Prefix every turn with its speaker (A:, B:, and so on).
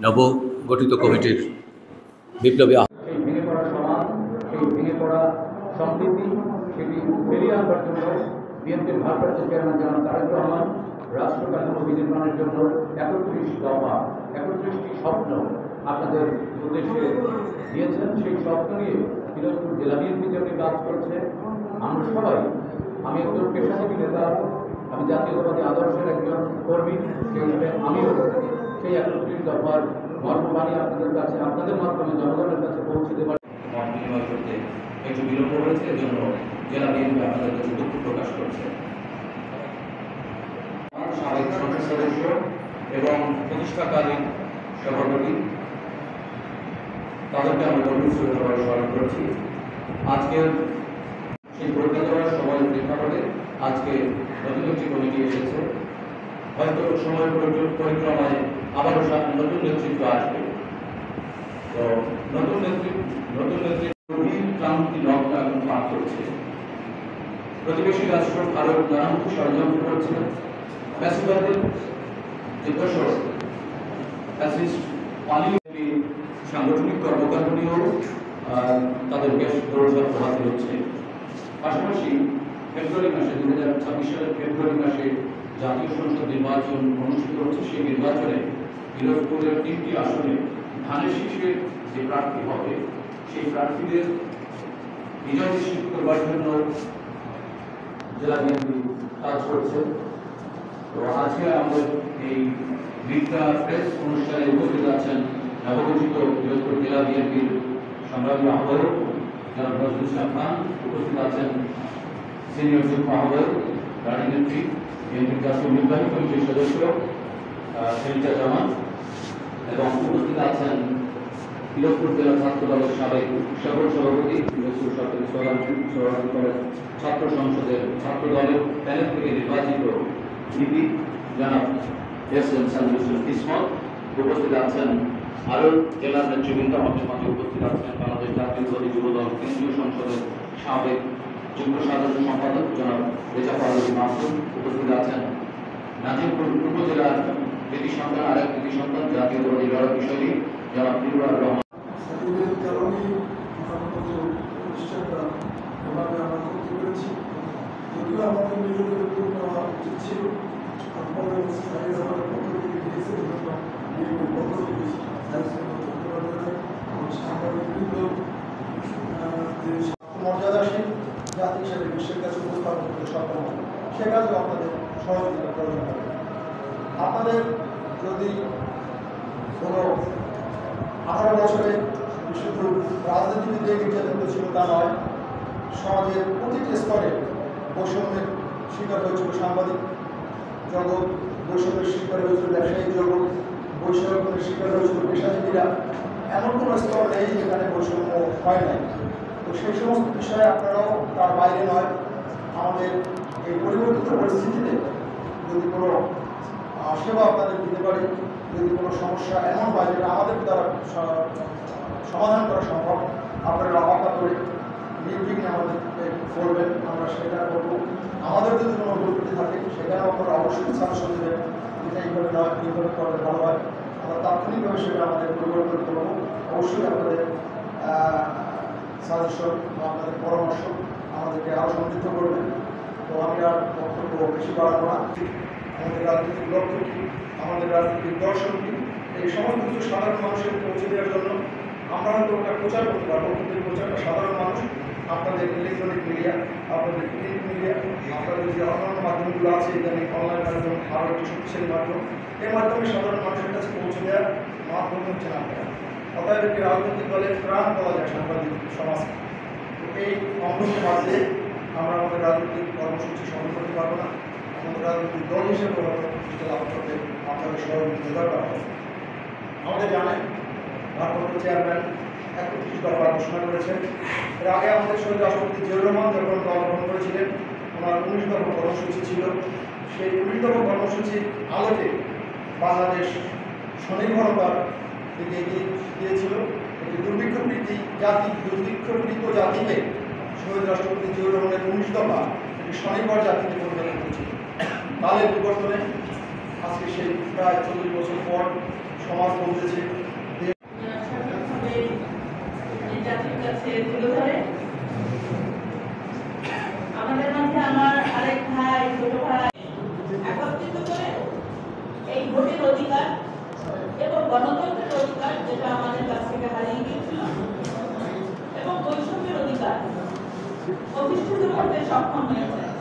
A: নবগঠিত কমিটির বিপ্লবী
B: সেই ভেঙে পড়া সমাজ, সেই ভেঙে পড়া সম্প্রীতি, সেটি ফিরিয়ে আনবার জন্য বিএনপির ভারপ্রাপ্ত চেয়ারম্যান জনাব তারেক রহমান রাষ্ট্র কাঠামো বিনির্মাণের জন্য ৩১ দফা ৩১টি স্বপ্ন আপনাদের উদ্দেশ্যে দিয়েছেন। সেই স্বপ্ন নিয়ে পিরোজপুর জেলা বিএনপি যেমনি কাজ করছে, আমরা সবাই, আমি একজন পেশাজীবী নেতা, আমি জাতীয়তাবাদী আদর্শের একজন কর্মী, সেই হিসেবে আমিও সেই ৩১ দফার মর্মবাণী আপনাদের কাছে, আপনাদের মাধ্যমে জনগণের কাছে পৌঁছে দেবার মত বিনিময় করতে একটু বিলম্ব হয়েছে। এজন্য জেলা বিএনপি আপনাদের কাছে দুঃখ প্রকাশ করছে। সাবেক সংসদ সদস্য এবং প্রতিষ্ঠাকালীন সভাপতি, তাদেরকে আমরা গভীরভাবে স্মরণ করছি। আজকের সেই পরীক্ষা দেওয়ার সময় প্রেক্ষাপটে আজকে নতুন একটি কমিটি এসেছে। হয়তো সময় পরিক্রমায় আবারও নতুন নেতৃত্ব আসবে। তো নতুন নেতৃত্ব ক্রান্তি লগ্ন এখন পার করছে। প্রতিবেশী রাষ্ট্র ভারত নানামুখী ষড়যন্ত্র করছে। ফ্যাসিবাদের যে দোষর ফ্যাসিস্ট পালিয়ে সাংগঠনিক কর্মকাণ্ড নিয়েও তাদের বেশ দৌড়ঝাঁপ পোহাতে হচ্ছে। পাশাপাশি ফেব্রুয়ারি মাসে 2026 সালের ফেব্রুয়ারি মাসে জাতীয় সংসদ নির্বাচন অনুষ্ঠিত হচ্ছে। সেই নির্বাচনে পিরোজপুরের 3টি আসনে ধানের শীষের যে প্রার্থী হবে, সেই প্রার্থীদের বিজয় নিশ্চিত করবার জন্য জেলা বিএনপি কাজ করছে। তো আজকে আমাদের এই বিদ্যা প্রেস অনুষ্ঠানে উপস্থিত আছেন নবগঠিত পিরোজপুর জেলা বিএনপির সংগ্রামী আহ্বায়ক জনাব নজরুল ইসলাম খান, উপস্থিত আছেন সিনিয়র যুগ্ম আহ্বায়ক রানী নেত্রী বিএনপির জাতীয় নির্বাহী কমিটির সদস্য সেলিজা জামান, এবং উপস্থিত আছেন পিরোজপুর জেলা ছাত্র দলের সাবেক সকল সভাপতি, পিরোজপুর সরকারি সোহরাওয়ার্দী কলেজ ছাত্র সংসদের ছাত্র দলের প্যানেল থেকে নির্বাচিত ভিপি জনাব এস.এম. সাইদুল কিসমত, উপস্থিত আছেন আরও জেলার নেতৃবৃন্দ। আমাদের মাঝে উপস্থিত আছেন বাংলাদেশ জাতীয়তাবাদী যুবদল কেন্দ্রীয় সংসদের সাবেক যুগ্ম সাধারণ সম্পাদক জনাব রেজা পারভেজ মাসুদ, উপস্থিত আছেন নাজিরপুর উপজেলার কৃতি সন্তান, আরেক কৃতি সন্তান, জাতীয়তাবাদী লড়াই বিষয়ী জনাব নিরুয়ার রহমান।
C: যদিও আমাদের নিজেদের উদ্যোগ নেওয়া উচিত ছিল, তারপরে মর্যাদাশীল জাতি হিসেবে বিশ্বের কাছে উপস্থাপন করতে সক্ষম হবে, সে কাজে আপনাদের সহযোগিতা প্রয়োজন হবে। আপনাদের যদি কোনো 18 বছরে শুধু রাজনীতিবিদদের নির্যাতন ছিল তা নয়, সমাজের প্রতিটি স্তরে বৈষম্যের শিকার হয়েছিল সাংবাদিক জগৎ, বৈষম্যের শিকার হয়েছিল ব্যবসায়িক জগৎ, বৈষম্যের শিকার হয়েছিল পেশাজীবীরা। এমন কোনো স্তর নেই যেখানে বৈষম্য হয় নাই। তো সেই সমস্ত বিষয়ে আপনারাও তার বাইরে নয়। আমাদের এই পরিবর্তিত পরিস্থিতিতে যদি কোনো সেবা আপনাদের দিতে পারি, যদি কোনো সমস্যা এমন হয় যেটা আমাদের দ্বারা সমাধান করা সম্ভব, আপনারা অবাক করে নির্বিঘ্নে আমাদেরকে বলবেন, আমরা সেটা করবো। আমাদের যদি কোনো দুর্নীতি থাকে সেখানে আপনারা অবশ্যই সাজেশন দেবেন, এটা এইভাবে নয়, এইভাবে করলে ভালো হয়। আমরা তাৎক্ষণিকভাবে সেটা আমাদের পরিবর্তন করবো। অবশ্যই আপনাদের সাজেশন বা আপনাদের পরামর্শ আমাদেরকে আরও সমৃদ্ধ করবেন। তো আমি আর বক্তব্য বেশি বাড়াবো না। আমাদের রাজনৈতিক লক্ষ্য কী, আমাদের রাজনৈতিক দর্শন কী, এই সমস্ত কিছু সাধারণ মানুষের পৌঁছে দেওয়ার জন্য আমরা হয়তো ওটা প্রচার করতে পারবো, কিন্তু এই প্রচারটা সাধারণ মানুষ, আপনাদের ইলেকট্রনিক মিডিয়া, আপনাদের প্রিন্ট মিডিয়া, আপনাদের যে অন্যান্য মাধ্যমগুলো আছে, ইদানিং অনলাইন মাধ্যম, আরও একটি শক্তিশালী মাধ্যম, এর মাধ্যমে সাধারণ মানুষের কাছে পৌঁছে দেওয়ার মাধ্যম হচ্ছেন আপনারা। অতএব একটি রাজনৈতিক দলের প্রাণ বলা যায় সাংবাদিক সমাজ। এই অঙ্গকে বাদ দিয়ে আমরা আমাদের রাজনৈতিক কর্মসূচি সফল করতে পারবো না। আমাদের রাজনৈতিক দল হিসেবে প্রতিষ্ঠা লাভ করতে আপনাদের সহযোগিতা দরকার হবে। আমাদের জানেন ভারপ্রাপ্ত চেয়ারম্যান ৩১ দফা ঘোষণা করেছেন। এর আগে আমাদের শহীদ রাষ্ট্রপতি জিয়াউর রহমান যখন দল গ্রহণ করেছিলেন, ওনার ১৯ দফা কর্মসূচি ছিল। সেই ১৯ দফা কর্মসূচির আলোকে বাংলাদেশ স্বনির্ভরতার দিকে এগিয়ে গিয়েছিল। একটি দুর্ভিক্ষপীড়িত জাতিকে শহীদ রাষ্ট্রপতি জিয়াউর রহমানের ১৯ দফা একটি স্বনির্ভর জাতিকে পরিণত করেছিল। কালের বিবর্তনে আজকে সেই প্রায় ৪০ বছর পর সমাজ বলতেছে
D: সঠিকভাবে জাতির কাছে তুলে ধরে। আমাদের মধ্যে আমার আরেক ভাই, ছোট ভাই একত্রিত করে এই ভোটের অধিকার এবং গণতন্ত্রের অধিকার, যেটা আমাদের কাছ থেকে হারিয়ে গিয়েছিল, এবং বৈষম্যের অধিকার প্রতিষ্ঠিত করতে সক্ষম হয়েছে।